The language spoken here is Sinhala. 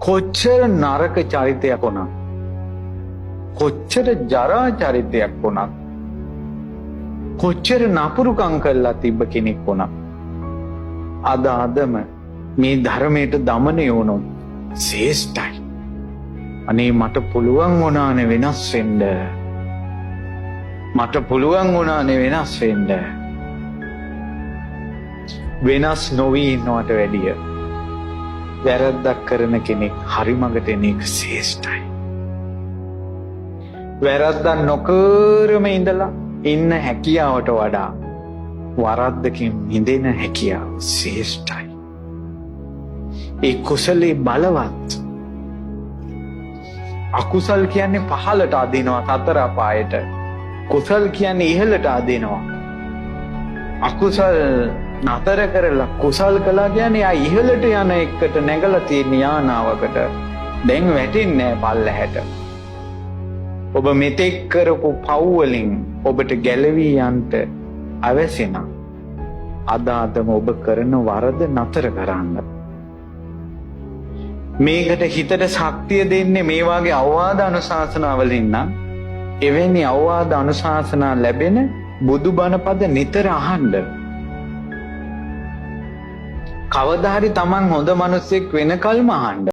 කොච්චර නරක චරිතයක් වුණත්, කොච්චර ජරා චරිතයක් වුණත්, කොච්චර නපුරුකම් කරලා තිබ්බ කෙනෙක් වුණත්, අදම මේ ධර්මයට දමනය වුණොත් ශ්‍රේෂ්ඨයි. අනේ මට පුළුවන් වුණානේ වෙනස් වෙන්න. මට පුළුවන් වුණානේ වෙනස් වෙන්න. වෙනස් නොවී ඉන්නවට වැඩිය වැරද්දක් කරන කෙනෙක් හරි මඟට එන එක ශ්‍රේෂ්ඨයි. වැරද්දක් නොකරම ඉඳලා ඉන්න හැකියාවට වඩා වරද්දකින් මිදෙන හැකියාව ශ්‍රේෂ්ඨයි. ඒ කුසලේ බලවත්. අකුසල් කියන්නේ පහළට අදිනවා සතර අපායට. කුසල් කියන්නේ ඉහළට අදිනවා. අකුසල් නතර කරලා කුසල් කළා කියන්නේ ආ ඉහළට යන එකට නැගලා තියෙන යානාවකට දැන් වැටෙන්නේ නැහැ පල්ලහැට. ඔබ මෙතෙක් කරපු පව් වලින් ඔබට ගැලවී යන්න අවශ්‍ය නම් අදම ඔබ කරන වරද නතර කරන්න. මේකට හිතට ශක්තිය දෙන්නේ මේ වාගේ අවවාද අනුශාසනා වලින් නම් එවැනි අවවාද අනුශාසනා ලැබෙන බුදුබණ පද නිතර අහන්න. කවදා හරි Taman හොඳ මිනිසෙක් වෙනකල්ම අහන්න.